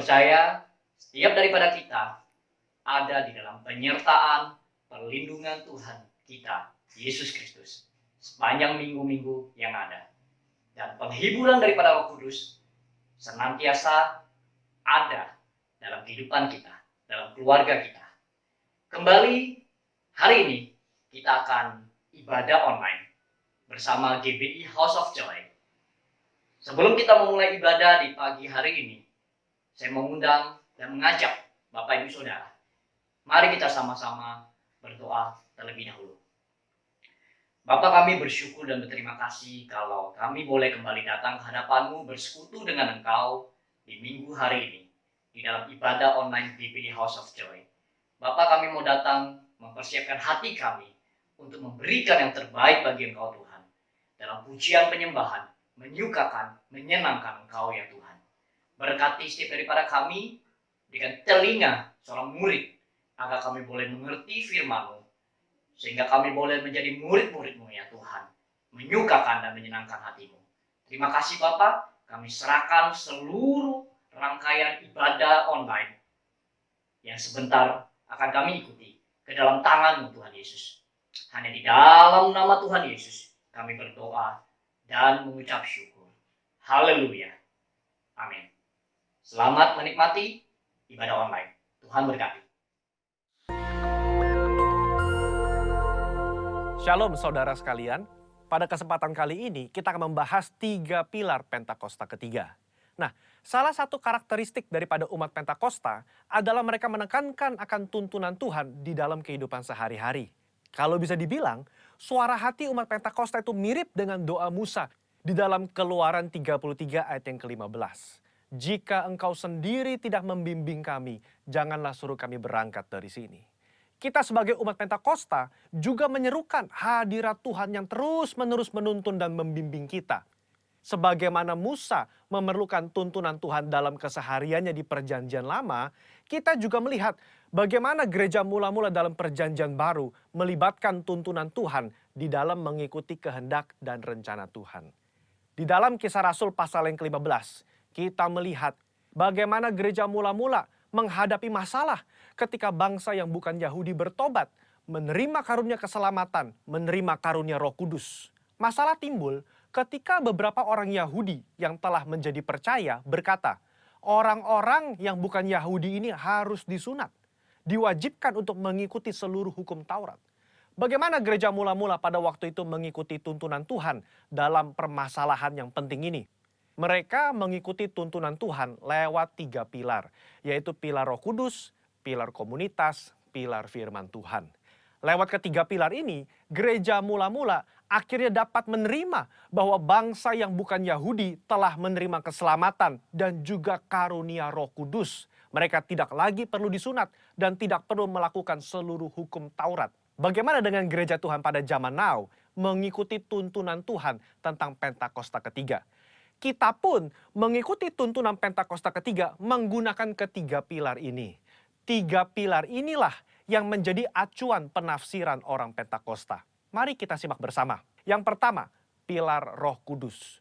percaya setiap daripada kita ada di dalam penyertaan, perlindungan Tuhan kita, Yesus Kristus, sepanjang minggu-minggu yang ada. Dan penghiburan daripada Roh Kudus senantiasa ada dalam kehidupan kita, dalam keluarga kita. Kembali hari ini kita akan ibadah online bersama GBI House of Joy. Sebelum kita memulai ibadah di pagi hari ini, saya mengundang dan mengajak Bapak Ibu Saudara, mari kita sama-sama berdoa terlebih dahulu. Bapa, kami bersyukur dan berterima kasih kalau kami boleh kembali datang ke hadapan-Mu bersekutu dengan Engkau di minggu hari ini di dalam ibadah online GBI House of Joy. Bapa, kami mau datang mempersiapkan hati kami untuk memberikan yang terbaik bagi Engkau Tuhan. Dalam pujian penyembahan, menyukakan, menyenangkan Engkau ya Tuhan. Berkati setiap daripada kami dengan telinga seorang murid, agar kami boleh mengerti firman-Mu, sehingga kami boleh menjadi murid-murid-Mu ya Tuhan, menyukakan dan menyenangkan hati-Mu. Terima kasih Bapa, kami serahkan seluruh rangkaian ibadah online yang sebentar akan kami ikuti ke dalam tangan-Mu Tuhan Yesus. Hanya di dalam nama Tuhan Yesus kami berdoa dan mengucap syukur. Haleluya. Amin. Selamat menikmati ibadah online. Tuhan berkati. Shalom saudara sekalian, pada kesempatan kali ini kita akan membahas 3 pilar Pentakosta ketiga. Nah, salah satu karakteristik daripada umat Pentakosta adalah mereka menekankan akan tuntunan Tuhan di dalam kehidupan sehari-hari. Kalau bisa dibilang, suara hati umat Pentakosta itu mirip dengan doa Musa di dalam Keluaran 33 ayat yang ke-15. Jika engkau sendiri tidak membimbing kami, janganlah suruh kami berangkat dari sini. Kita sebagai umat Pentakosta juga menyerukan hadirat Tuhan yang terus-menerus menuntun dan membimbing kita. Sebagaimana Musa memerlukan tuntunan Tuhan dalam kesehariannya di Perjanjian Lama, kita juga melihat bagaimana gereja mula-mula dalam Perjanjian Baru melibatkan tuntunan Tuhan di dalam mengikuti kehendak dan rencana Tuhan. Di dalam Kisah Rasul pasal yang ke-15, kita melihat bagaimana gereja mula-mula menghadapi masalah ketika bangsa yang bukan Yahudi bertobat, menerima karunia keselamatan, menerima karunia Roh Kudus. Masalah timbul ketika beberapa orang Yahudi yang telah menjadi percaya berkata, orang-orang yang bukan Yahudi ini harus disunat, diwajibkan untuk mengikuti seluruh hukum Taurat. Bagaimana gereja mula-mula pada waktu itu mengikuti tuntunan Tuhan dalam permasalahan yang penting ini? Mereka mengikuti tuntunan Tuhan lewat 3 pilar, yaitu pilar Roh Kudus, pilar komunitas, pilar firman Tuhan. Lewat ketiga pilar ini, gereja mula-mula akhirnya dapat menerima bahwa bangsa yang bukan Yahudi telah menerima keselamatan dan juga karunia Roh Kudus. Mereka tidak lagi perlu disunat dan tidak perlu melakukan seluruh hukum Taurat. Bagaimana dengan gereja Tuhan pada zaman now mengikuti tuntunan Tuhan tentang Pentakosta ketiga? Kita pun mengikuti tuntunan Pentakosta ketiga menggunakan ketiga pilar ini. 3 pilar inilah yang menjadi acuan penafsiran orang Pentakosta. Mari kita simak bersama. Yang pertama, pilar Roh Kudus.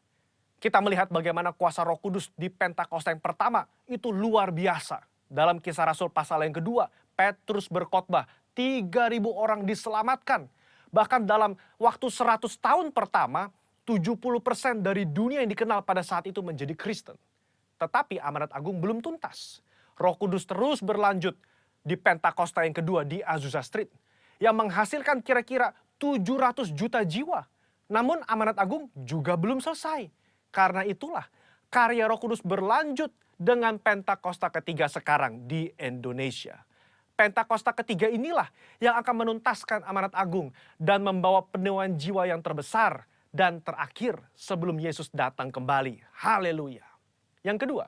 Kita melihat bagaimana kuasa Roh Kudus di Pentakosta yang pertama itu luar biasa. Dalam Kisah Rasul pasal yang kedua, Petrus berkhotbah, 3.000 orang diselamatkan. Bahkan dalam waktu 100 tahun pertama, 70% dari dunia yang dikenal pada saat itu menjadi Kristen. Tetapi amanat agung belum tuntas. Roh Kudus terus berlanjut di Pentakosta yang kedua di Azusa Street, yang menghasilkan kira-kira 700 juta jiwa. Namun amanat agung juga belum selesai. Karena itulah karya Roh Kudus berlanjut dengan Pentakosta ketiga sekarang di Indonesia. Pentakosta ketiga inilah yang akan menuntaskan amanat agung dan membawa penuaian jiwa yang terbesar dan terakhir sebelum Yesus datang kembali. Haleluya. Yang kedua,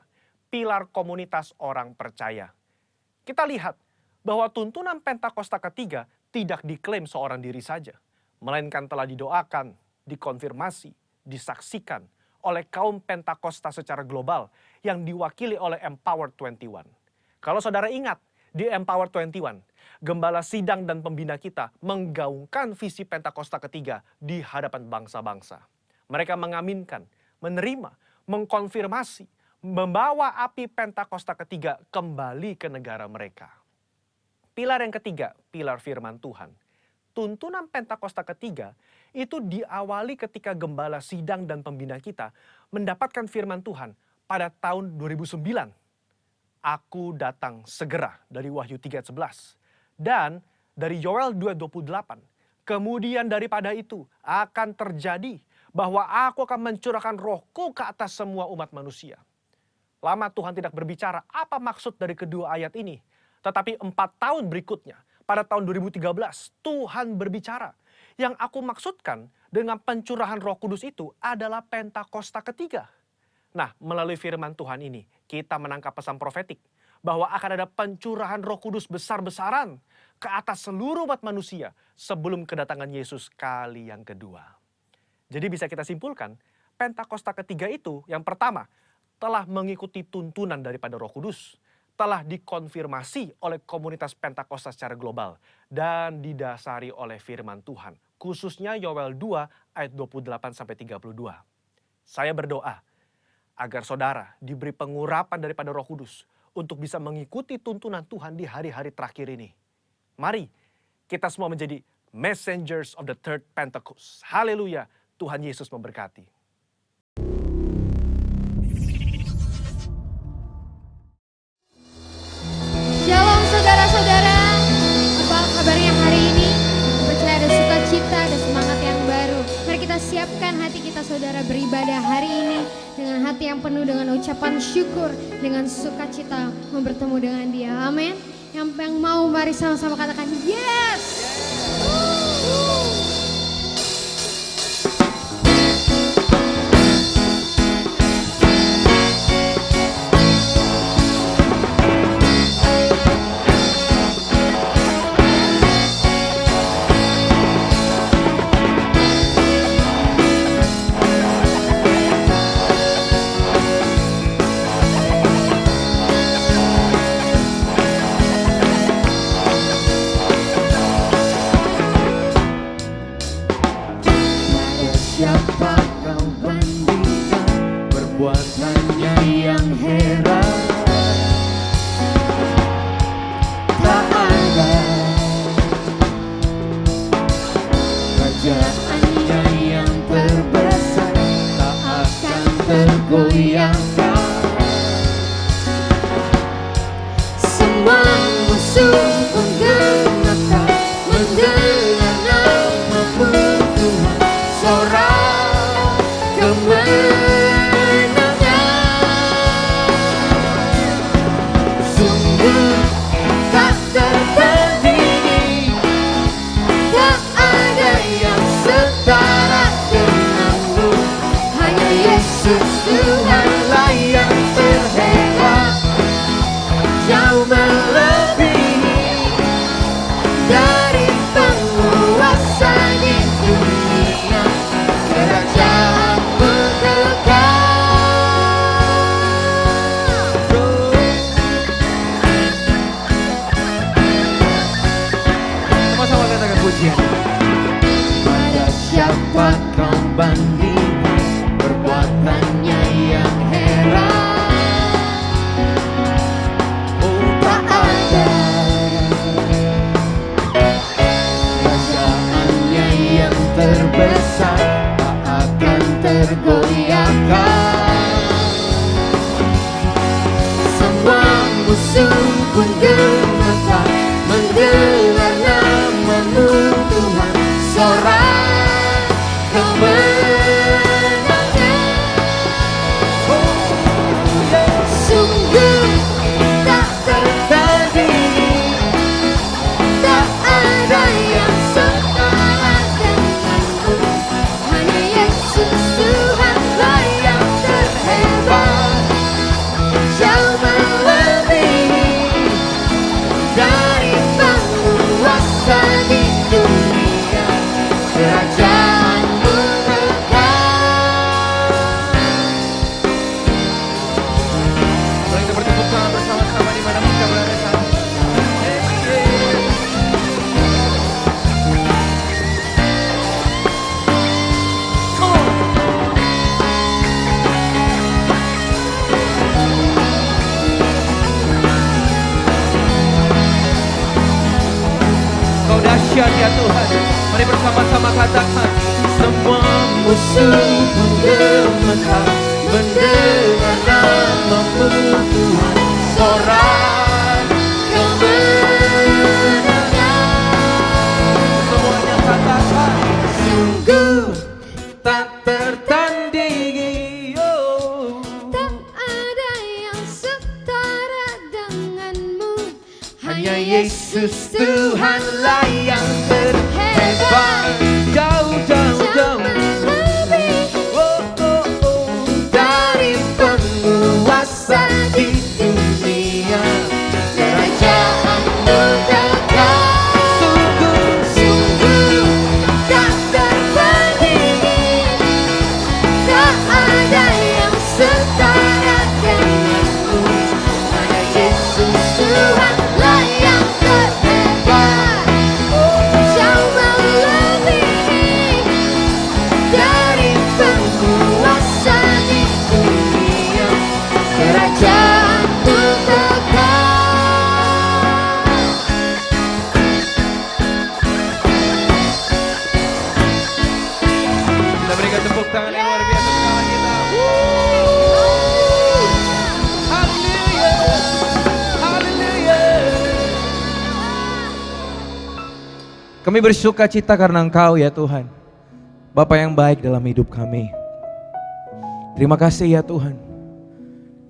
pilar komunitas orang percaya. Kita lihat bahwa tuntunan Pentakosta ketiga tidak diklaim seorang diri saja, melainkan telah didoakan, dikonfirmasi, disaksikan oleh kaum Pentakosta secara global yang diwakili oleh Empower 21. Kalau saudara ingat, di Empower 21, gembala sidang dan pembina kita menggaungkan visi Pentakosta ketiga di hadapan bangsa-bangsa. Mereka mengaminkan, menerima, mengkonfirmasi, membawa api Pentakosta ketiga kembali ke negara mereka. Pilar yang ketiga, pilar firman Tuhan. Tuntunan Pentakosta ketiga itu diawali ketika gembala sidang dan pembina kita mendapatkan firman Tuhan pada tahun 2009. Aku datang segera dari Wahyu 3:11. Dan dari Yoel 2:28. Kemudian daripada itu akan terjadi bahwa aku akan mencurahkan rohku ke atas semua umat manusia. Lama Tuhan tidak berbicara apa maksud dari kedua ayat ini. Tetapi 4 tahun berikutnya, pada tahun 2013, Tuhan berbicara. Yang aku maksudkan dengan pencurahan Roh Kudus itu adalah Pentakosta ketiga. Nah, melalui firman Tuhan ini, kita menangkap pesan profetik bahwa akan ada pencurahan Roh Kudus besar-besaran ke atas seluruh umat manusia sebelum kedatangan Yesus kali yang kedua. Jadi bisa kita simpulkan, Pentakosta ketiga itu yang pertama, telah mengikuti tuntunan daripada Roh Kudus, telah dikonfirmasi oleh komunitas Pentakosta secara global, dan didasari oleh firman Tuhan, khususnya Yoel 2 ayat 28-32. Saya berdoa agar saudara diberi pengurapan daripada Roh Kudus untuk bisa mengikuti tuntunan Tuhan di hari-hari terakhir ini. Mari kita semua menjadi messengers of the third Pentecost. Haleluya, Tuhan Yesus memberkati. Shalom saudara-saudara, apa kabarnya hari ini? Percaya ada sukacita, ada semangat yang baru. Mari kita siapkan hati kita saudara beribadah hari ini dengan hati yang penuh dengan ucapan syukur, dengan sukacita mau bertemu dengan Dia. Amin. Yang mau mari sama-sama katakan yes. Siapa kau bandingkan perbuatannya yang heran? Tak ada kerajaannya yang terbesar, tak akan tergoyahkan. Semua musuh pun gentar mendengar namamu Tuhan. Sorak kemenangan, sungguh tak tertandingi, tak ada yang setara denganmu. Hanya Yesus Tuhanlah yang terhebat, jauh melebihi dari penguasa di dunia. Kerajaanmu sama-sama katakan pujian. Pada siapa kau bandingkan perbuatannya yang heran? Oh, tak ada kerajaannya yang terbesar, tergoyahkan. Semua musuh pun gemetar mendengar namamu Tuhan. Sorak kemenangan, sungguh tak tertandingi, tak ada yang setara denganmu. Hanya Yesus Tuhanlah yang terhebat, jauh melebihi dari penguasa di dunia. ya Tuhan. Mari bersama-sama katakan. Semua musuh pun gemetar mendengar namamu Tuhan. Sorak kemenangan. Semuanya katakan. Sungguh tak tertandingi. Oh. Tak ada yang setara denganmu. Hanya Yesus Tuhanlah yang terhebat. Jauh lebih oh, oh, oh. Dari penguasa di dunia, kerajaanmu kekal. sungguh tak tertandingi. Tak ada yang setara denganmu. Hanya Yesus Tuhanlah yang terhebat. Jauh melebihi dari penguasa di dunia, kerajaanmu kekal. Kita berikan tepuk tangan yang luar biasa bersama kita. Haleluya, haleluya. Kami bersuka cita karena Engkau ya Tuhan, Bapa yang baik dalam hidup kami. Terima kasih ya Tuhan.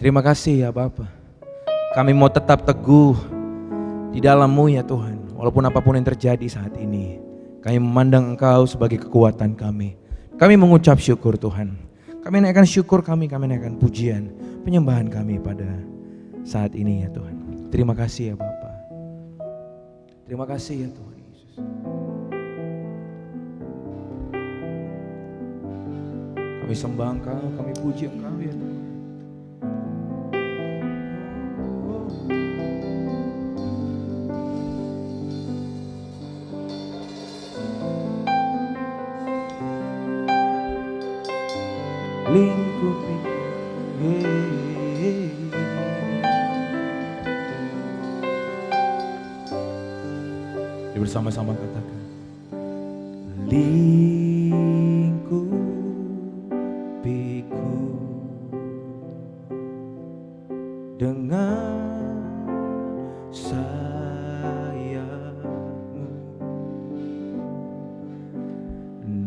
Terima kasih ya Bapa. Kami mau tetap teguh di dalam-Mu ya Tuhan. Walaupun apapun yang terjadi saat ini, kami memandang Engkau sebagai kekuatan kami. Kami mengucap syukur Tuhan. Kami naikkan syukur kami naikkan pujian, penyembahan kami pada saat ini ya Tuhan. Terima kasih ya Bapa. Terima kasih ya Tuhan Yesus. Kami sembah Engkau, kami puji Engkau ya Tuhan. Lingkupi bersama-sama katakan. Lingkupiku dengan sayapmu,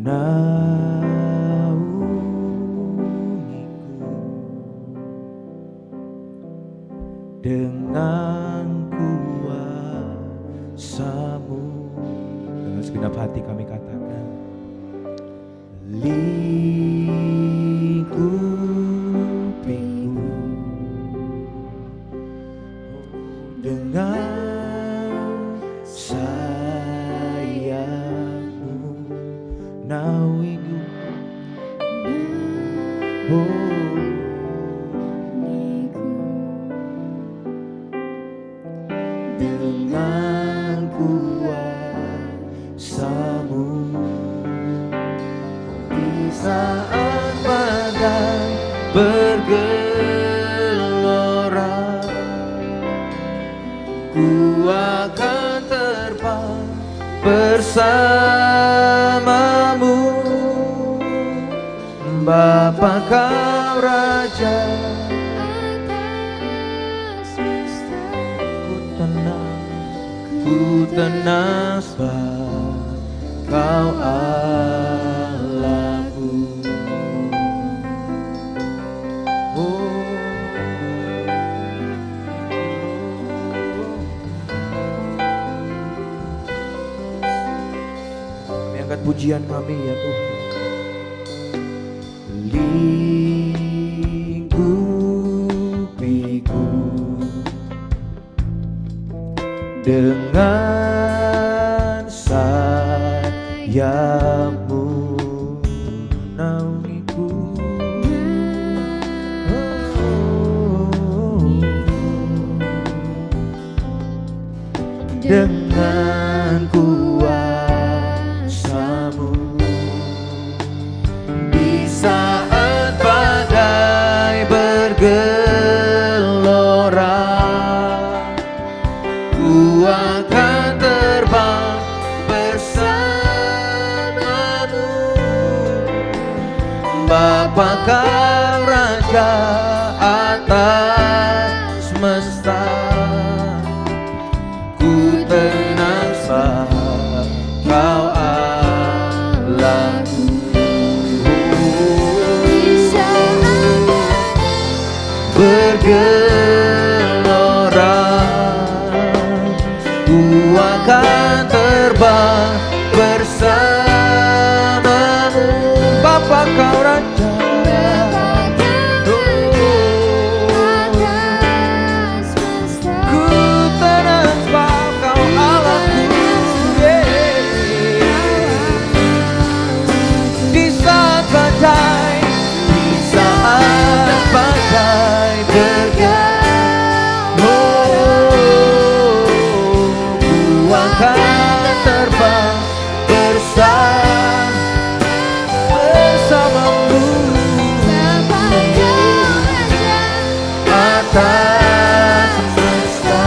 naungiku dengan kuasa-Mu. Dengan segenap hati kami katakan, lingkupiku dengan sayapmu, naungiku dengan kuasa-Mu. Di saat badai bergelora, ku akan terbang bersama-Mu. Bapa Kau Raja, ku tenang sebab Kau Allahku. Kami angkat pujian kami ya Tuhan. Lingkupiku dengan sayap-Mu, naungiku dengan kuasa-Mu. Di saat badai bergelora, ku akan terbang bersama Bapa Kau Raja atas semesta, ku tenang sebab Kau Allahku. Bergelora, ku akan terbang bersamamu. Bapa Kau Raja, ku tenang sebab Kau Allahku. Di saat badai, di saat badai ku akan terbang bersamamu. Atas semesta,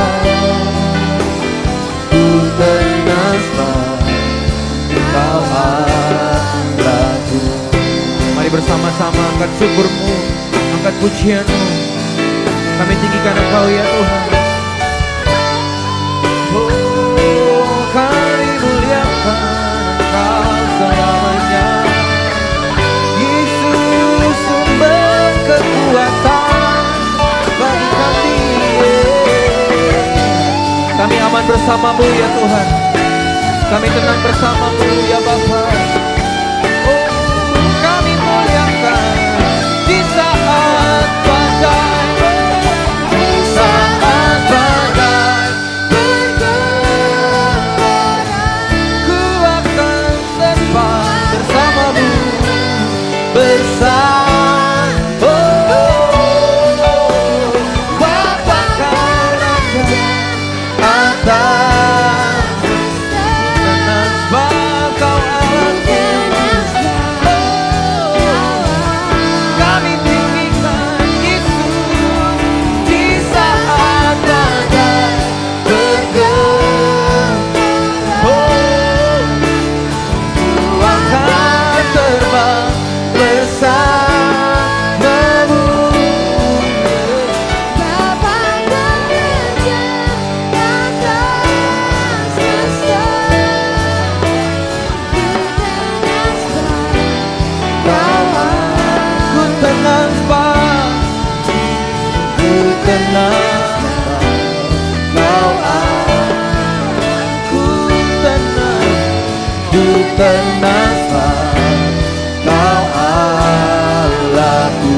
ku tenang sebab Kau Allahku. Mari bersama-sama angkat syukur-Mu, angkat pujian-Mu. Kami tinggikan Engkau ya Tuhan. Oh, kami muliakan Engkau selamanya. Yesus sumber kekuatan bagi kami. Kami aman bersama-Mu ya Tuhan. Kami tenang bersama-Mu ya Bapa. Oh, kami muliakan di saat badai. Tenang Kau Allahku.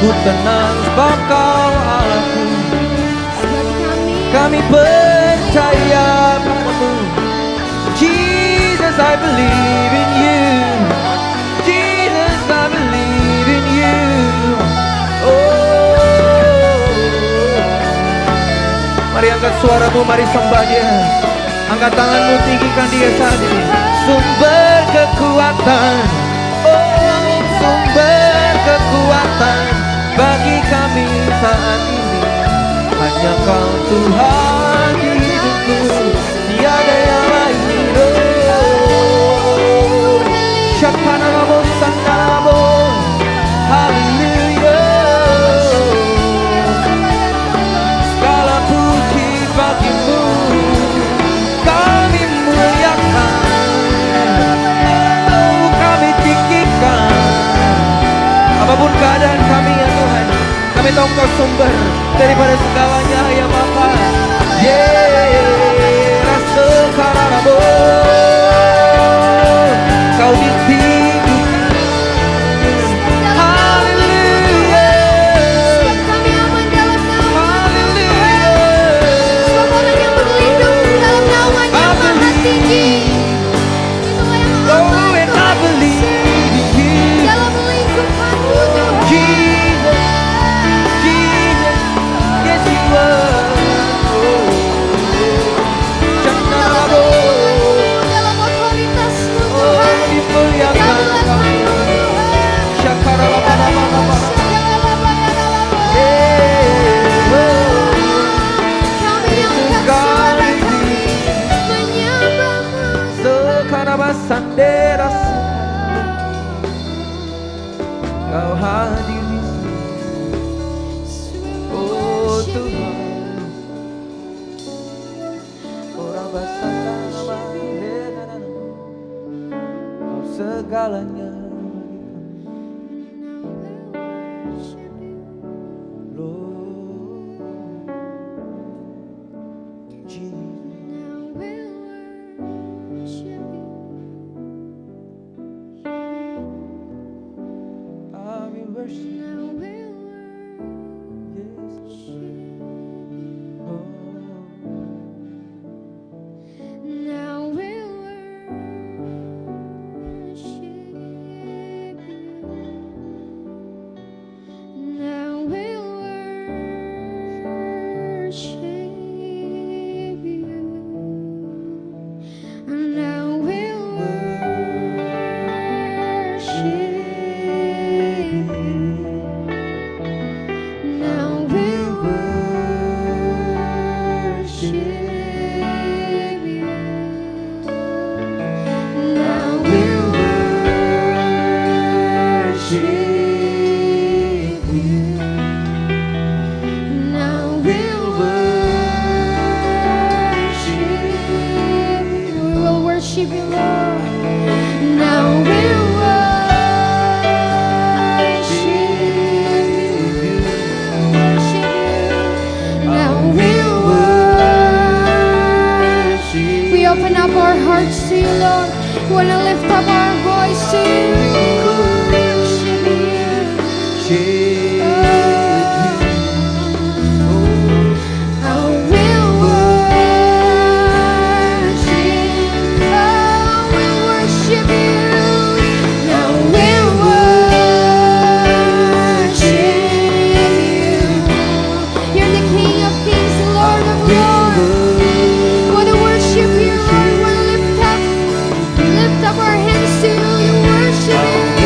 Ku tenang sebab Kau Allahku. Kami percaya padamu. Jesus, I believe in you. Jesus, I believe in you. Mari angkat suaramu, mari sembah Dia. Angkat tanganmu, tinggikan Dia saat ini. Sumber kekuatan, oh sumber kekuatan bagi kami saat ini. Hanya Kau Tuhan di hidupku, tiada yang lain. Syakanamo sanamo, haleluya. Segala puji bagimu, kami muliakan, oh kami tinggikan. Apapun keadaan kami ya Tuhan, kami tahu Engkau sumber daripada segalanya ya Bapa. Rasa karabo, Kau ditinggikan. Haleluya. Kami aman dalam naungan. Haleluya. Sebab orang yang berlindung dalam naungan yang maha tinggi, itulah yang Oh, aman and I believe in you. dalam lingkupan-Mu Tuhan. Jesus, Jesus, yes you are. bersandera Kau hadir di sini. Oh Tuhan, orang bersandera Kau segalanya Lift up our hands to you, worship you.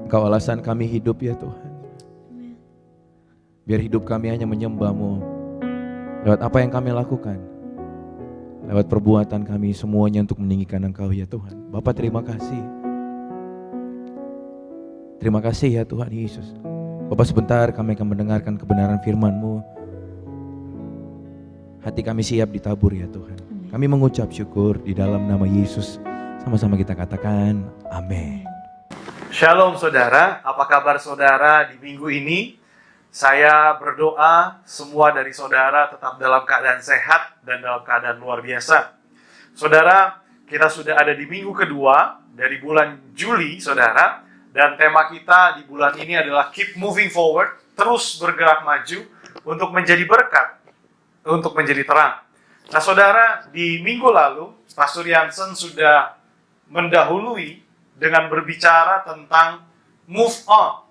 Engkau alasan kami hidup ya Tuhan. Biar hidup kami hanya menyembah-Mu lewat apa yang kami lakukan, lewat perbuatan kami semuanya untuk meninggikan Engkau ya Tuhan. Bapa terima kasih. Terima kasih ya Tuhan Yesus. Bapa sebentar kami akan mendengarkan kebenaran firman-Mu. Hati kami siap ditabur ya Tuhan. Kami mengucap syukur di dalam nama Yesus. Sama-sama kita katakan amin. Shalom saudara, apa kabar saudara di minggu ini? Saya berdoa semua dari saudara tetap dalam keadaan sehat dan dalam keadaan luar biasa. Saudara, kita sudah ada di minggu kedua dari bulan Juli, saudara. Dan tema kita di bulan ini adalah keep moving forward, terus bergerak maju untuk menjadi berkat, untuk menjadi terang. Nah saudara, di minggu lalu, Pastor Jansen sudah mendahului dengan berbicara tentang move on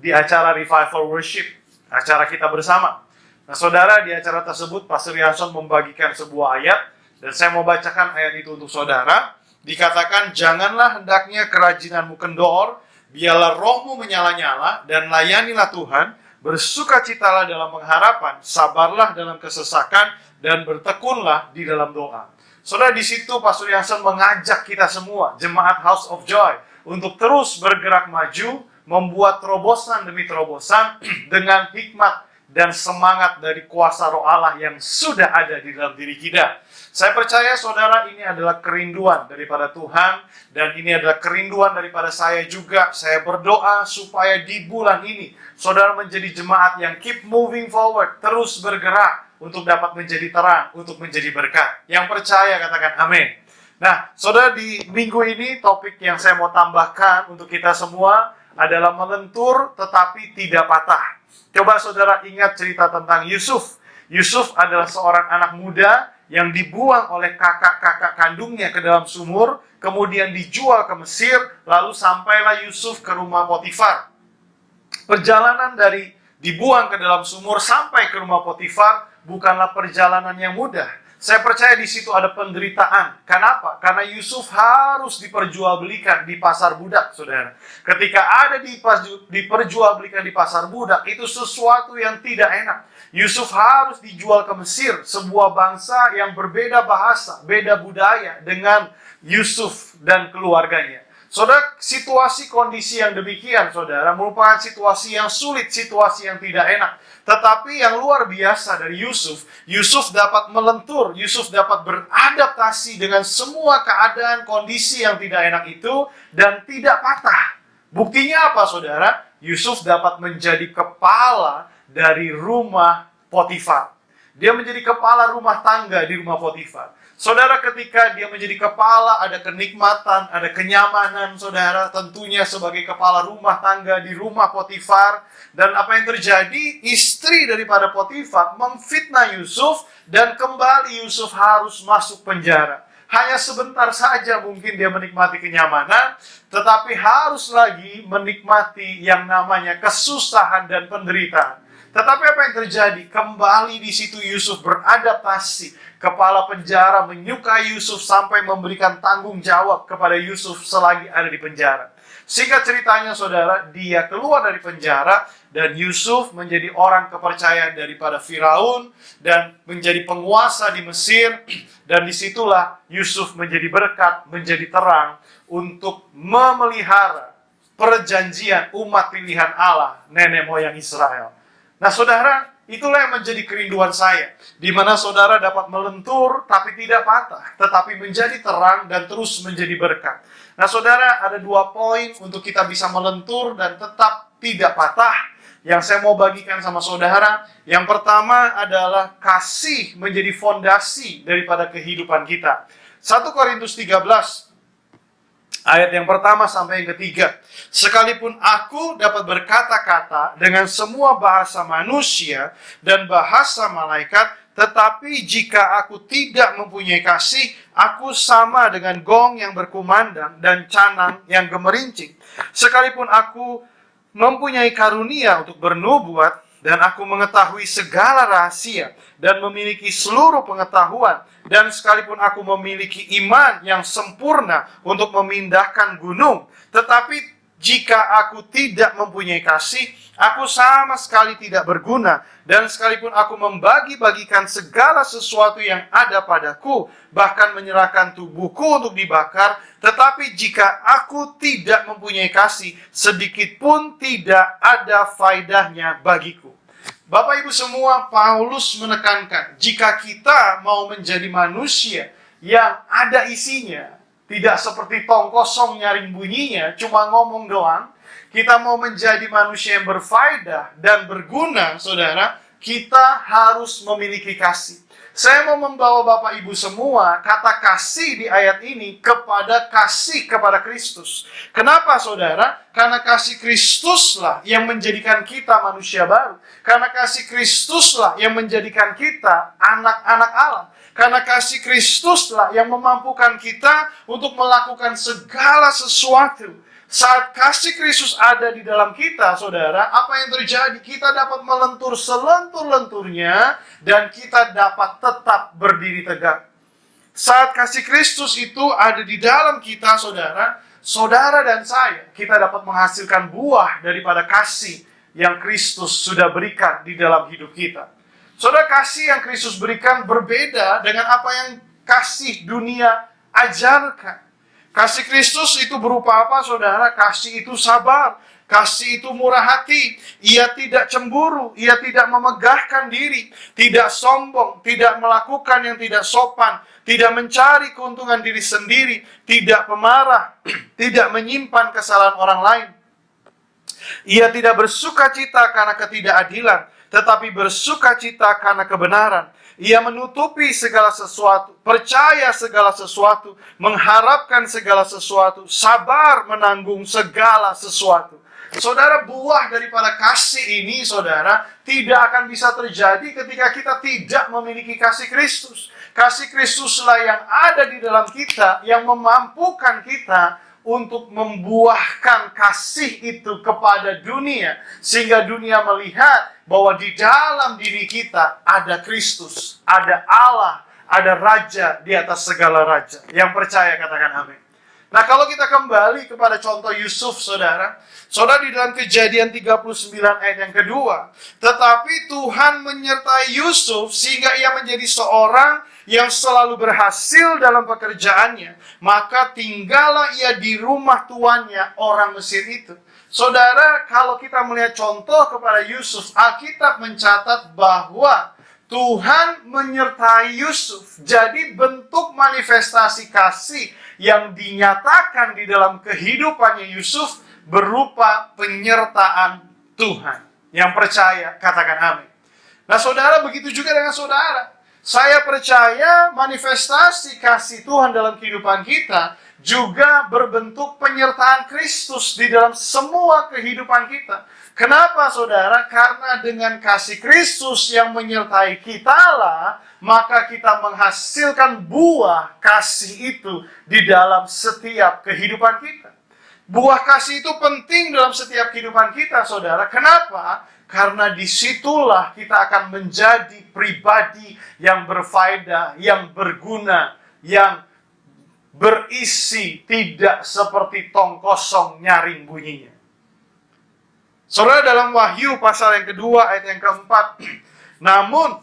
di acara Revival Worship, acara kita bersama. Nah saudara, di acara tersebut Pastor Jansen membagikan sebuah ayat, dan saya mau bacakan ayat itu untuk saudara. Dikatakan, janganlah hendaknya kerajinanmu kendor, biarlah rohmu menyala-nyala, dan layanilah Tuhan, bersukacitalah dalam pengharapan, sabarlah dalam kesesakan, dan bertekunlah di dalam doa. Saudara, di situ Pastor Jansen mengajak kita semua, jemaat House of Joy, untuk terus bergerak maju, membuat terobosan demi terobosan dengan hikmat dan semangat dari kuasa Roh Allah yang sudah ada di dalam diri kita. Saya percaya saudara, ini adalah kerinduan daripada Tuhan, dan ini adalah kerinduan daripada saya juga. Saya berdoa supaya di bulan ini saudara menjadi jemaat yang keep moving forward, terus bergerak untuk dapat menjadi terang, untuk menjadi berkat. Yang percaya katakan amin. Nah saudara, di minggu ini topik yang saya mau tambahkan untuk kita semua adalah melentur tetapi tidak patah. Coba saudara ingat cerita tentang Yusuf. Yusuf adalah seorang anak muda yang dibuang oleh kakak-kakak kandungnya ke dalam sumur, kemudian dijual ke Mesir, lalu sampailah Yusuf ke rumah Potifar. Perjalanan dari dibuang ke dalam sumur sampai ke rumah Potifar bukanlah perjalanan yang mudah. Saya percaya di situ ada penderitaan. Kenapa? Karena Yusuf harus diperjualbelikan di pasar budak, saudara. Ketika ada diperjualbelikan di pasar budak, itu sesuatu yang tidak enak. Yusuf harus dijual ke Mesir, sebuah bangsa yang berbeda bahasa, beda budaya dengan Yusuf dan keluarganya. Saudara, situasi kondisi yang demikian, saudara, merupakan situasi yang sulit, situasi yang tidak enak. Tetapi yang luar biasa dari Yusuf, Yusuf dapat melentur, Yusuf dapat beradaptasi dengan semua keadaan kondisi yang tidak enak itu dan tidak patah. Buktinya apa saudara? Yusuf dapat menjadi kepala dari rumah Potifar. Dia menjadi kepala rumah tangga di rumah Potifar. Saudara, ketika dia menjadi kepala, ada kenikmatan, ada kenyamanan, saudara, tentunya sebagai kepala rumah tangga di rumah Potifar. Dan apa yang terjadi? Istri daripada Potifar memfitnah Yusuf, dan kembali Yusuf harus masuk penjara. Hanya sebentar saja mungkin dia menikmati kenyamanan, tetapi harus lagi menikmati yang namanya kesusahan dan penderitaan. Tetapi apa yang terjadi? Kembali di situ Yusuf beradaptasi. Kepala penjara menyukai Yusuf sampai memberikan tanggung jawab kepada Yusuf selagi ada di penjara. Singkat ceritanya saudara, dia keluar dari penjara dan Yusuf menjadi orang kepercayaan daripada Firaun dan menjadi penguasa di Mesir. Dan disitulah Yusuf menjadi berkat, menjadi terang untuk memelihara perjanjian umat pilihan Allah, nenek moyang Israel. Nah saudara, itulah yang menjadi kerinduan saya, di mana saudara dapat melentur tapi tidak patah, tetapi menjadi terang dan terus menjadi berkat. Nah saudara, ada 2 poin untuk kita bisa melentur dan tetap tidak patah yang saya mau bagikan sama saudara. Yang pertama adalah kasih menjadi fondasi daripada kehidupan kita. 1 Korintus 13 ayat yang pertama sampai yang ketiga. Sekalipun aku dapat berkata-kata dengan semua bahasa manusia dan bahasa malaikat, tetapi jika aku tidak mempunyai kasih, aku sama dengan gong yang berkumandang dan canang yang gemerincing. Sekalipun aku mempunyai karunia untuk bernubuat, dan aku mengetahui segala rahasia dan memiliki seluruh pengetahuan, dan sekalipun aku memiliki iman yang sempurna untuk memindahkan gunung, tetapi jika aku tidak mempunyai kasih, aku sama sekali tidak berguna. Dan sekalipun aku membagi-bagikan segala sesuatu yang ada padaku, bahkan menyerahkan tubuhku untuk dibakar, tetapi jika aku tidak mempunyai kasih, sedikit pun tidak ada faedahnya bagiku. Bapak Ibu semua, Paulus menekankan, jika kita mau menjadi manusia yang ada isinya, tidak seperti tong kosong nyaring bunyinya, cuma ngomong doang, kita mau menjadi manusia yang berfaedah dan berguna, saudara, kita harus memiliki kasih. Saya mau membawa Bapak Ibu semua kata kasih di ayat ini kasih kepada Kristus. Kenapa saudara? Karena kasih Kristuslah yang menjadikan kita manusia baru. Karena kasih Kristuslah yang menjadikan kita anak-anak Allah. Karena kasih Kristuslah yang memampukan kita untuk melakukan segala sesuatu. Saat kasih Kristus ada di dalam kita, saudara, apa yang terjadi? Kita dapat melentur selentur-lenturnya dan kita dapat tetap berdiri tegak. Saat kasih Kristus itu ada di dalam kita, saudara dan saya, kita dapat menghasilkan buah daripada kasih yang Kristus sudah berikan di dalam hidup kita. Saudara, kasih yang Kristus berikan berbeda dengan apa yang kasih dunia ajarkan. Kasih Kristus itu berupa apa, saudara? Kasih itu sabar, kasih itu murah hati. Ia tidak cemburu, ia tidak memegahkan diri, tidak sombong, tidak melakukan yang tidak sopan, tidak mencari keuntungan diri sendiri, tidak pemarah, tidak menyimpan kesalahan orang lain. Ia tidak bersukacita karena ketidakadilan, tetapi bersukacita karena kebenaran. Ia menutupi segala sesuatu, percaya segala sesuatu, mengharapkan segala sesuatu, sabar menanggung segala sesuatu. Saudara, buah daripada kasih ini, saudara, tidak akan bisa terjadi ketika kita tidak memiliki kasih Kristus. Kasih Kristuslah yang ada di dalam kita, yang memampukan kita untuk membuahkan kasih itu kepada dunia, sehingga dunia melihat bahwa di dalam diri kita ada Kristus, ada Allah, ada Raja di atas segala raja. Yang percaya katakan amin. Nah, kalau kita kembali kepada contoh Yusuf, saudara di dalam Kejadian 39 ayat yang kedua, tetapi Tuhan menyertai Yusuf sehingga ia menjadi seorang yang selalu berhasil dalam pekerjaannya, maka tinggallah ia di rumah tuannya, orang Mesir itu. Saudara, kalau kita melihat contoh kepada Yusuf, Alkitab mencatat bahwa Tuhan menyertai Yusuf. Jadi bentuk manifestasi kasih yang dinyatakan di dalam kehidupannya Yusuf berupa penyertaan Tuhan. Yang percaya, katakan amin. Nah saudara, begitu juga dengan saudara. Saya percaya manifestasi kasih Tuhan dalam kehidupan kita juga berbentuk penyertaan Kristus di dalam semua kehidupan kita. Kenapa saudara? Karena dengan kasih Kristus yang menyertai kitalah, maka kita menghasilkan buah kasih itu di dalam setiap kehidupan kita. Buah kasih itu penting dalam setiap kehidupan kita, saudara. Kenapa? Karena disitulah kita akan menjadi pribadi yang berfaedah, yang berguna, yang berisi, tidak seperti tong kosong nyaring bunyinya. Saudara, dalam Wahyu pasal yang kedua ayat yang keempat, namun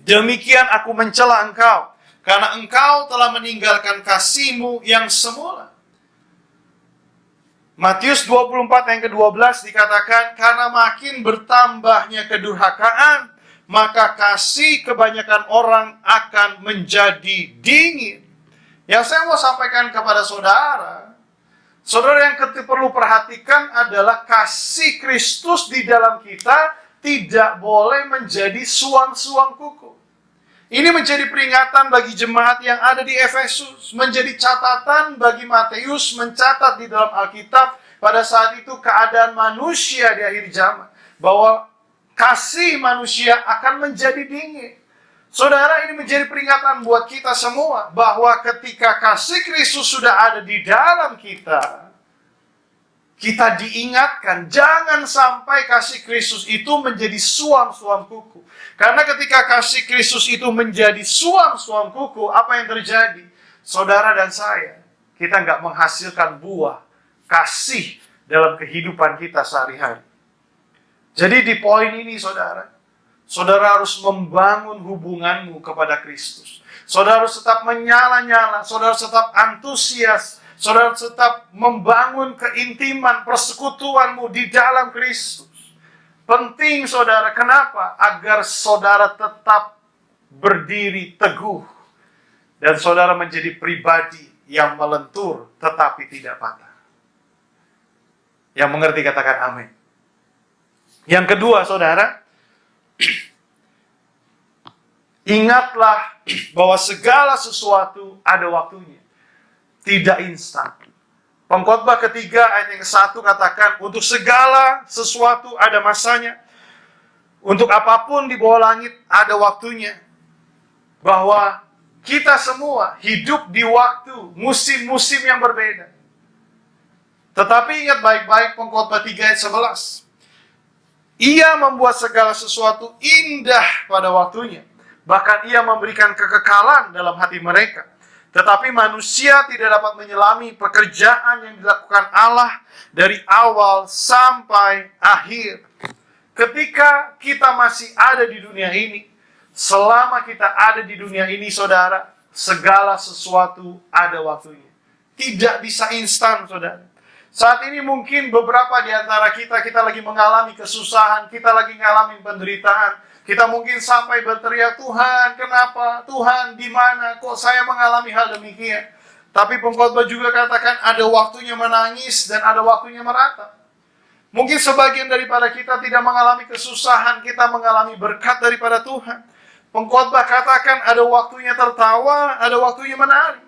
demikian aku mencela engkau, karena engkau telah meninggalkan kasihmu yang semula. Matius 24 ayat ke-12 dikatakan, karena makin bertambahnya kedurhakaan, maka kasih kebanyakan orang akan menjadi dingin. Yang saya mau sampaikan kepada saudara yang perlu perhatikan adalah kasih Kristus di dalam kita tidak boleh menjadi suam-suam kuku. Ini menjadi peringatan bagi jemaat yang ada di Efesus, menjadi catatan bagi Matius mencatat di dalam Alkitab pada saat itu keadaan manusia di akhir zaman, bahwa kasih manusia akan menjadi dingin. Saudara, ini menjadi peringatan buat kita semua bahwa ketika kasih Kristus sudah ada di dalam kita, kita diingatkan jangan sampai kasih Kristus itu menjadi suam-suam kuku. Karena ketika kasih Kristus itu menjadi suam-suam kuku, apa yang terjadi? Saudara dan saya, kita nggak menghasilkan buah kasih dalam kehidupan kita sehari-hari. Jadi di poin ini saudara harus membangun hubunganmu kepada Kristus. Saudara harus tetap menyala-nyala, saudara harus tetap antusias, saudara harus tetap membangun keintiman persekutuanmu di dalam Kristus. Penting saudara, kenapa? Agar saudara tetap berdiri teguh dan saudara menjadi pribadi yang melentur tetapi tidak patah. Yang mengerti katakan amin. Yang kedua saudara, ingatlah bahwa segala sesuatu ada waktunya, tidak instan. Pengkhotbah ketiga ayat yang ke-1 katakan, untuk segala sesuatu ada masanya, untuk apapun di bawah langit ada waktunya. Bahwa kita semua hidup di waktu musim-musim yang berbeda. Tetapi ingat baik-baik Pengkhotbah 3 ayat 11. Ia membuat segala sesuatu indah pada waktunya. Bahkan ia memberikan kekekalan dalam hati mereka. Tetapi manusia tidak dapat menyelami pekerjaan yang dilakukan Allah dari awal sampai akhir. Ketika kita masih ada di dunia ini, selama kita ada di dunia ini saudara, segala sesuatu ada waktunya. Tidak bisa instan saudara. Saat ini mungkin beberapa di antara kita lagi mengalami kesusahan, kita lagi mengalami penderitaan. Kita mungkin sampai berteriak, Tuhan, kenapa? Tuhan, di mana? Kok saya mengalami hal demikian? Tapi pengkhotbah juga katakan ada waktunya menangis dan ada waktunya meratap. Mungkin sebagian daripada kita tidak mengalami kesusahan, kita mengalami berkat daripada Tuhan. Pengkhotbah katakan ada waktunya tertawa, ada waktunya menari.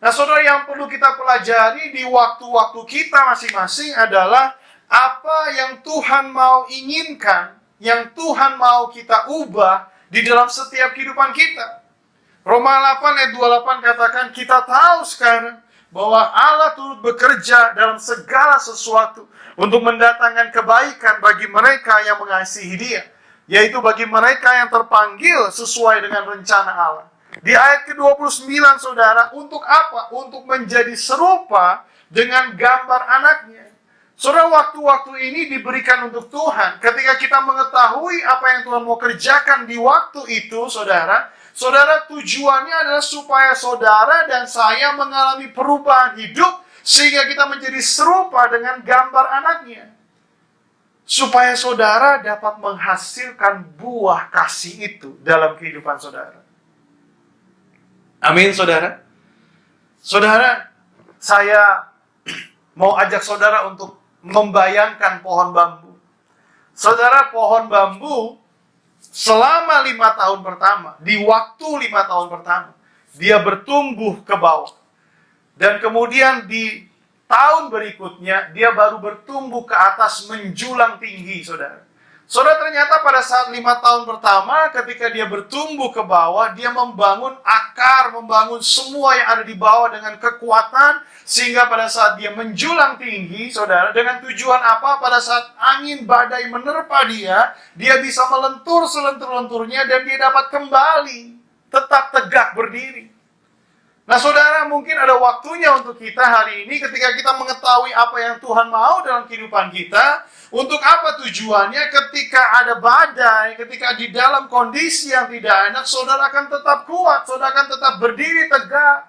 Nah saudara, yang perlu kita pelajari di waktu-waktu kita masing-masing adalah apa yang Tuhan mau inginkan, yang Tuhan mau kita ubah di dalam setiap kehidupan kita. Roma 8 ayat 28 katakan, kita tahu sekarang bahwa Allah turut bekerja dalam segala sesuatu untuk mendatangkan kebaikan bagi mereka yang mengasihi Dia, yaitu bagi mereka yang terpanggil sesuai dengan rencana Allah. Di ayat ke-29 saudara, untuk apa? Untuk menjadi serupa dengan gambar anaknya. Saudara, waktu-waktu ini diberikan untuk Tuhan. Ketika kita mengetahui apa yang Tuhan mau kerjakan di waktu itu, saudara tujuannya adalah supaya saudara dan saya mengalami perubahan hidup, sehingga kita menjadi serupa dengan gambar anaknya. Supaya saudara dapat menghasilkan buah kasih itu dalam kehidupan saudara. Amin, saudara. Saudara, saya mau ajak saudara untuk membayangkan pohon bambu. Saudara, pohon bambu selama 5 tahun pertama, di waktu 5 tahun pertama, dia bertumbuh ke bawah. Dan kemudian di tahun berikutnya, dia baru bertumbuh ke atas menjulang tinggi, saudara. Saudara, ternyata pada saat 5 tahun pertama, ketika dia bertumbuh ke bawah, dia membangun akar, membangun semua yang ada di bawah dengan kekuatan, sehingga pada saat dia menjulang tinggi, saudara, dengan tujuan apa? Pada saat angin badai menerpa dia bisa melentur selentur-lenturnya dan dia dapat kembali, tetap tegak berdiri. Nah saudara, mungkin ada waktunya untuk kita hari ini ketika kita mengetahui apa yang Tuhan mau dalam kehidupan kita. Untuk apa tujuannya? Ketika ada badai, ketika di dalam kondisi yang tidak enak, saudara akan tetap kuat, saudara akan tetap berdiri tegak.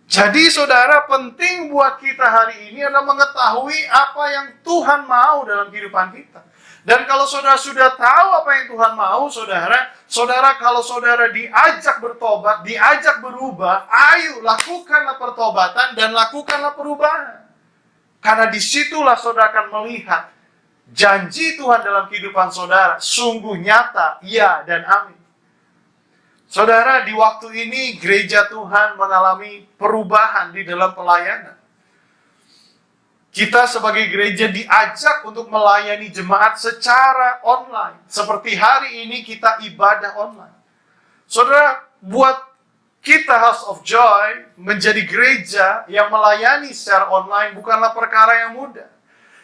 Jadi saudara, penting buat kita hari ini adalah mengetahui apa yang Tuhan mau dalam kehidupan kita. Dan kalau saudara sudah tahu apa yang Tuhan mau, saudara kalau saudara diajak bertobat, diajak berubah, ayo lakukanlah pertobatan dan lakukanlah perubahan. Karena disitulah saudara akan melihat janji Tuhan dalam kehidupan saudara sungguh nyata, ya dan amin. Saudara, di waktu ini gereja Tuhan mengalami perubahan di dalam pelayanan. Kita sebagai gereja diajak untuk melayani jemaat secara online. Seperti hari ini kita ibadah online. Saudara, buat kita House of Joy menjadi gereja yang melayani secara online bukanlah perkara yang mudah.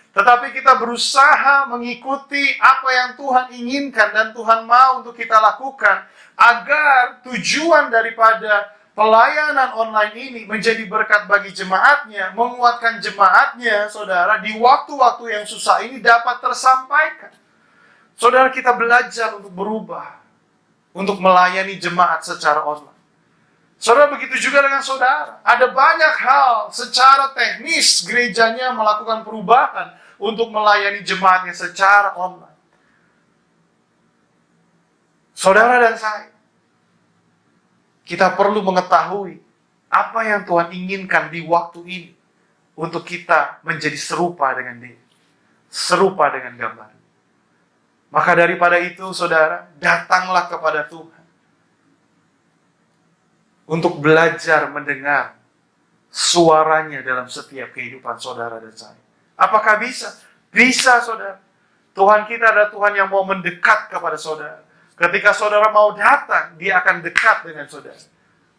Tetapi kita berusaha mengikuti apa yang Tuhan inginkan dan Tuhan mau untuk kita lakukan, agar tujuan daripada pelayanan online ini menjadi berkat bagi jemaatnya, menguatkan jemaatnya, saudara, di waktu-waktu yang susah ini dapat tersampaikan. Saudara, kita belajar untuk berubah, untuk melayani jemaat secara online. Saudara, begitu juga dengan saudara. Ada banyak hal secara teknis gerejanya melakukan perubahan untuk melayani jemaatnya secara online. Saudara dan saya, kita perlu mengetahui apa yang Tuhan inginkan di waktu ini untuk kita menjadi serupa dengan Dia, serupa dengan gambar. Maka daripada itu, saudara, datanglah kepada Tuhan untuk belajar mendengar suaranya dalam setiap kehidupan saudara dan saya. Apakah bisa? Bisa, saudara. Tuhan kita adalah Tuhan yang mau mendekat kepada saudara. Ketika saudara mau datang, Dia akan dekat dengan saudara.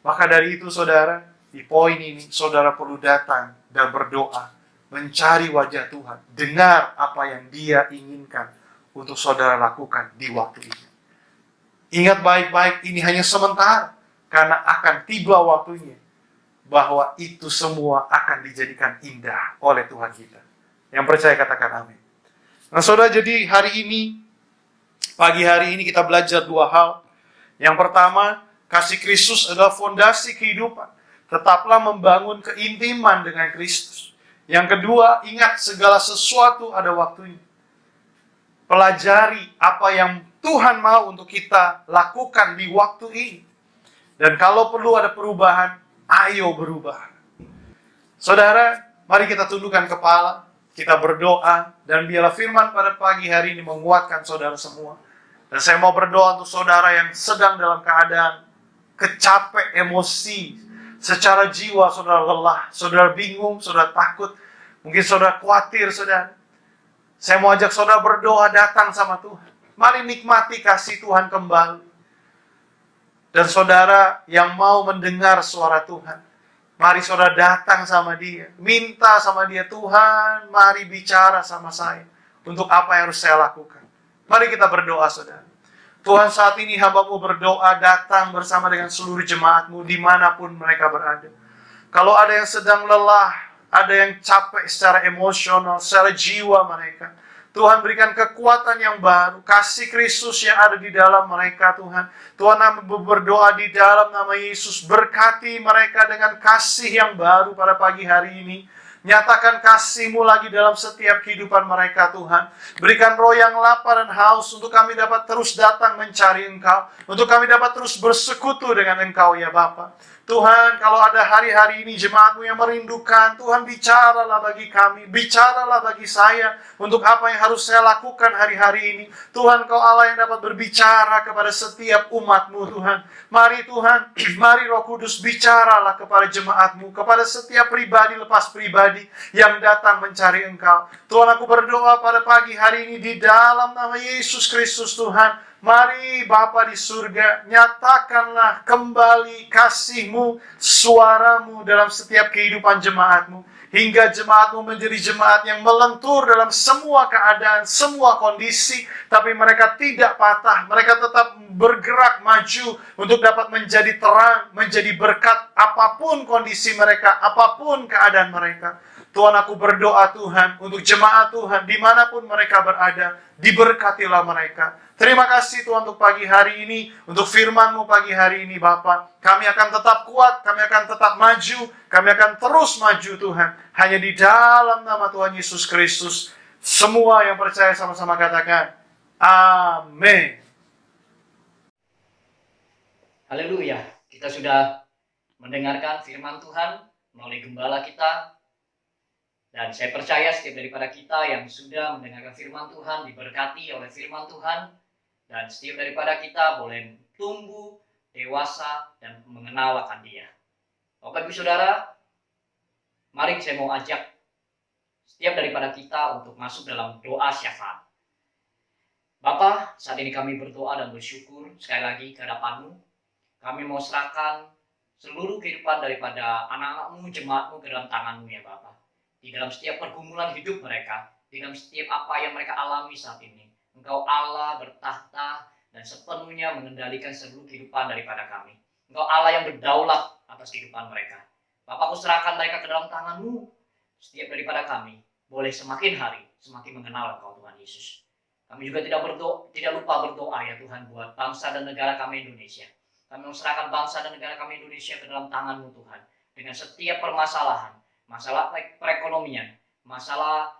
Maka dari itu, saudara, di poin ini, saudara perlu datang dan berdoa, mencari wajah Tuhan, dengar apa yang Dia inginkan untuk saudara lakukan di waktu ini. Ingat baik-baik, ini hanya sementara, karena akan tiba waktunya, bahwa itu semua akan dijadikan indah oleh Tuhan kita. Yang percaya katakan amin. Nah, saudara, jadi hari ini, pagi hari ini kita belajar dua hal. Yang pertama, kasih Kristus adalah fondasi kehidupan. Tetaplah membangun keintiman dengan Kristus. Yang kedua, ingat segala sesuatu ada waktunya. Pelajari apa yang Tuhan mau untuk kita lakukan di waktu ini. Dan kalau perlu ada perubahan, ayo berubah. Saudara, mari kita tundukkan kepala, kita berdoa, dan biarlah firman pada pagi hari ini menguatkan saudara semua. Dan saya mau berdoa untuk saudara yang sedang dalam keadaan kecapek emosi, secara jiwa saudara lelah, saudara bingung, saudara takut, mungkin saudara khawatir, saudara. Saya mau ajak saudara berdoa datang sama Tuhan. Mari nikmati kasih Tuhan kembali. Dan saudara yang mau mendengar suara Tuhan, mari saudara datang sama Dia. Minta sama Dia, Tuhan, mari bicara sama saya. Untuk apa yang harus saya lakukan. Mari kita berdoa, saudara. Tuhan, saat ini hamba-Mu berdoa datang bersama dengan seluruh jemaat-Mu dimanapun mereka berada. Kalau ada yang sedang lelah, ada yang capek secara emosional, secara jiwa mereka, Tuhan berikan kekuatan yang baru, kasih Kristus yang ada di dalam mereka, Tuhan. Tuhan, berdoa di dalam nama Yesus, berkati mereka dengan kasih yang baru pada pagi hari ini. Nyatakan kasih-Mu lagi dalam setiap kehidupan mereka, Tuhan. Berikan roh yang lapar dan haus untuk kami dapat terus datang mencari Engkau. Untuk kami dapat terus bersekutu dengan Engkau, ya Bapa. Tuhan, kalau ada hari-hari ini jemaat-Mu yang merindukan, Tuhan bicaralah bagi kami, bicaralah bagi saya untuk apa yang harus saya lakukan hari-hari ini. Tuhan, Kau Allah yang dapat berbicara kepada setiap umat-Mu, Tuhan. Mari Tuhan, mari Roh Kudus bicaralah kepada jemaat-Mu, kepada setiap pribadi lepas pribadi yang datang mencari Engkau. Tuhan, aku berdoa pada pagi hari ini di dalam nama Yesus Kristus, Tuhan. Mari Bapa di surga, nyatakanlah kembali kasih-Mu, suara-Mu dalam setiap kehidupan jemaat-Mu. Hingga jemaat-Mu menjadi jemaat yang melentur dalam semua keadaan, semua kondisi. Tapi mereka tidak patah, mereka tetap bergerak maju untuk dapat menjadi terang, menjadi berkat apapun kondisi mereka, apapun keadaan mereka. Tuhan, aku berdoa Tuhan, untuk jemaat Tuhan, dimanapun mereka berada, diberkatilah mereka. Terima kasih Tuhan untuk pagi hari ini, untuk firman-Mu pagi hari ini Bapa. Kami akan tetap kuat, kami akan tetap maju, kami akan terus maju Tuhan. Hanya di dalam nama Tuhan Yesus Kristus. Semua yang percaya sama-sama katakan, amin. Haleluya, kita sudah mendengarkan firman Tuhan melalui gembala kita. Dan saya percaya setiap daripada kita yang sudah mendengarkan firman Tuhan, diberkati oleh firman Tuhan. Dan setiap daripada kita boleh tumbuh, dewasa, dan mengenal akan Dia. Bapak Ibu Saudara, mari saya mau ajak setiap daripada kita untuk masuk dalam doa syafaat. Bapa, saat ini kami berdoa dan bersyukur sekali lagi ke hadapan-Mu. Kami mau serahkan seluruh kehidupan daripada anak-anak-Mu, jemaat-Mu ke dalam tangan-Mu ya Bapa. Di dalam setiap pergumulan hidup mereka, di dalam setiap apa yang mereka alami saat ini. Engkau Allah bertahta dan sepenuhnya mengendalikan seluruh kehidupan daripada kami. Engkau Allah yang berdaulat atas kehidupan mereka. Bapak, aku serahkan mereka ke dalam tangan-Mu. Setiap daripada kami boleh semakin hari semakin mengenal Engkau Tuhan Yesus. Kami juga tidak lupa berdoa ya Tuhan buat bangsa dan negara kami Indonesia. Kami serahkan bangsa dan negara kami Indonesia ke dalam tangan-Mu Tuhan. Dengan setiap permasalahan, masalah perekonomian, masalah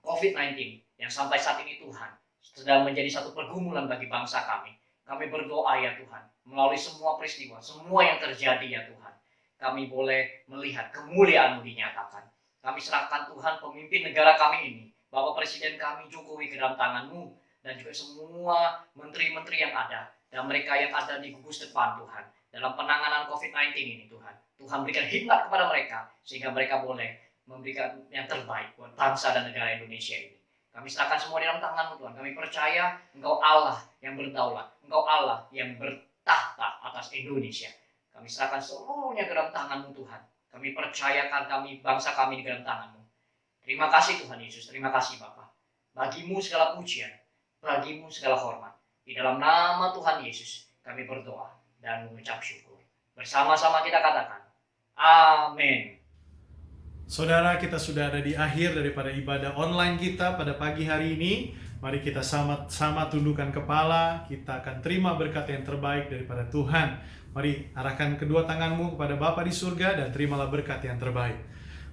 COVID-19 yang sampai saat ini Tuhan sedang menjadi satu pergumulan bagi bangsa kami. Kami berdoa ya Tuhan, melalui semua peristiwa, semua yang terjadi ya Tuhan, kami boleh melihat kemuliaan-Mu dinyatakan. Kami serahkan Tuhan pemimpin negara kami ini, Bapak Presiden kami Jokowi ke dalam tangan-Mu, dan juga semua menteri-menteri yang ada, dan mereka yang ada di gugus depan Tuhan, dalam penanganan COVID-19 ini Tuhan. Tuhan berikan hikmat kepada mereka, sehingga mereka boleh memberikan yang terbaik buat bangsa dan negara Indonesia ini. Kami serahkan semua di dalam tangan-Mu Tuhan. Kami percaya Engkau Allah yang berdaulat, Engkau Allah yang bertahta atas Indonesia. Kami serahkan seluruhnya ke dalam tangan-Mu Tuhan. Kami percayakan bangsa kami di dalam tangan-Mu. Terima kasih Tuhan Yesus, terima kasih Bapa. Bagi-Mu segala pujian, bagi-Mu segala hormat. Di dalam nama Tuhan Yesus kami berdoa dan mengucap syukur. Bersama-sama kita katakan, amin. Saudara, kita sudah ada di akhir daripada ibadah online kita pada pagi hari ini. Mari kita sama-sama tundukkan kepala, kita akan terima berkat yang terbaik daripada Tuhan. Mari arahkan kedua tanganmu kepada Bapa di surga dan terimalah berkat yang terbaik.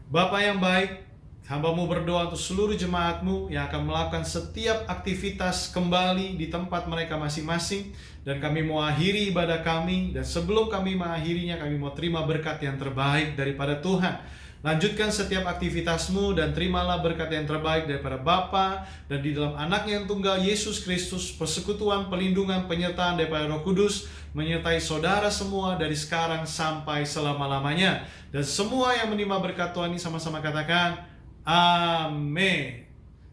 Bapa yang baik, hamba-Mu berdoa untuk seluruh jemaat-Mu yang akan melakukan setiap aktivitas kembali di tempat mereka masing-masing. Dan kami mau akhiri ibadah kami, dan sebelum kami mengakhirinya, kami mau terima berkat yang terbaik daripada Tuhan. Lanjutkan setiap aktivitasmu dan terimalah berkat yang terbaik daripada Bapa dan di dalam Anaknya yang tunggal Yesus Kristus, persekutuan, pelindungan, penyertaan daripada Roh Kudus menyertai saudara semua dari sekarang sampai selama-lamanya. Dan semua yang menerima berkat Tuhan ini sama-sama katakan, amin.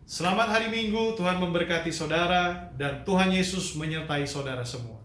Selamat hari Minggu, Tuhan memberkati saudara dan Tuhan Yesus menyertai saudara semua.